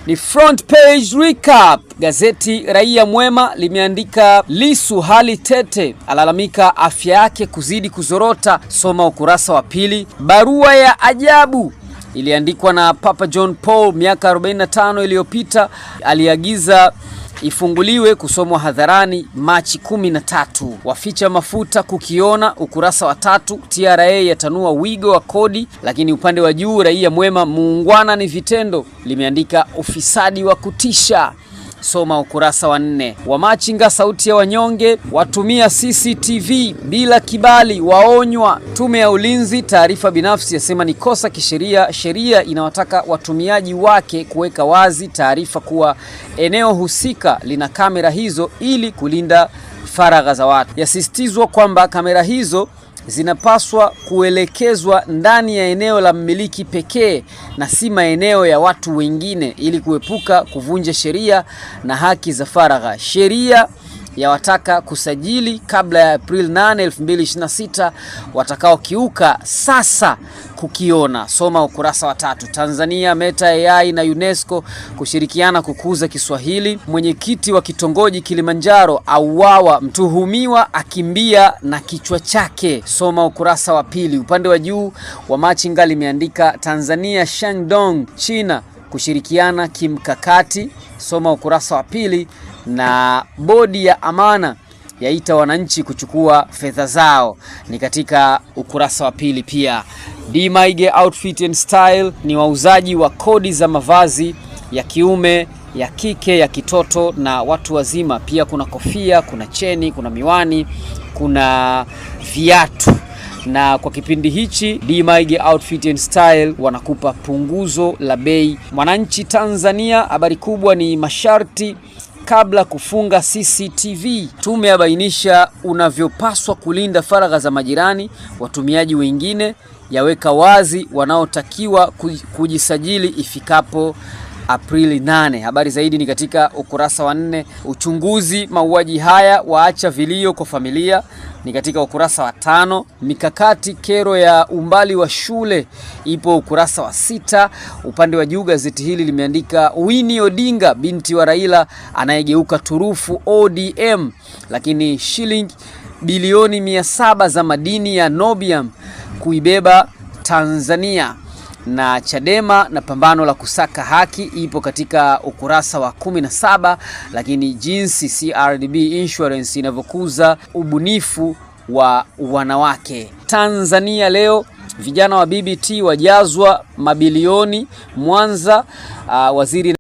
Ni front page recap. Gazeti Raia Mwema limeandika Lissu hali tete, alalamika afya yake kuzidi kuzorota. Soma ukurasa wa pili. Barua ya ajabu iliandikwa na Papa John Paul miaka 45 iliyopita, aliagiza ifunguliwe kusomwa hadharani Machi 13. Waficha mafuta kukiona, ukurasa wa 3. TRA yatanua wigo wa kodi. Lakini upande wa juu Raia Mwema, muungwana ni vitendo, limeandika ufisadi wa kutisha. Soma ukurasa wa 4. Wamachinga sauti ya wanyonge, watumia CCTV bila kibali waonywa. Tume ya Ulinzi taarifa binafsi yasema ni kosa kisheria. Sheria inawataka watumiaji wake kuweka wazi taarifa kuwa eneo husika lina kamera hizo ili kulinda faragha za watu. Yasisitizwa kwamba kamera hizo zinapaswa kuelekezwa ndani ya eneo la mmiliki pekee na si maeneo ya watu wengine ili kuepuka kuvunja sheria na haki za faragha. Sheria yawataka kusajili kabla ya April 8, 2026 watakao kiuka sasa kukiona. Soma ukurasa wa 3. Tanzania, Meta AI na UNESCO kushirikiana kukuza Kiswahili. Mwenyekiti wa kitongoji Kilimanjaro auawa, mtuhumiwa akimbia na kichwa chake. Soma ukurasa wa pili. Upande wa juu Wamachinga limeandika Tanzania Shandong China kushirikiana kimkakati. Soma ukurasa wa pili. Na bodi ya amana yaita wananchi kuchukua fedha zao, ni katika ukurasa wa pili pia. D-Maige Outfit and Style ni wauzaji wa kodi za mavazi ya kiume, ya kike, ya kitoto na watu wazima. Pia kuna kofia, kuna cheni, kuna miwani, kuna viatu. Na kwa kipindi hichi D-Maige Outfit and Style wanakupa punguzo la bei. Mwananchi Tanzania, habari kubwa ni masharti kabla kufunga CCTV. Tume yabainisha unavyopaswa kulinda faragha za majirani, watumiaji wengine, yaweka wazi wanaotakiwa kujisajili ifikapo Aprili 8. Habari zaidi ni katika ukurasa wa 4. Uchunguzi mauaji haya waacha vilio kwa familia, ni katika ukurasa wa 5. Mikakati kero ya umbali wa shule ipo ukurasa wa 6. Upande wa juu gazeti hili limeandika Winnie Odinga binti wa Raila anayegeuka turufu ODM. Lakini shilingi bilioni 700 za madini ya Nobium kuibeba Tanzania. Na Chadema na pambano la kusaka haki ipo katika ukurasa wa 17. Lakini jinsi CRDB Insurance inavyokuza ubunifu wa wanawake. Tanzania Leo, vijana wa BBT wajazwa mabilioni Mwanza. Waziri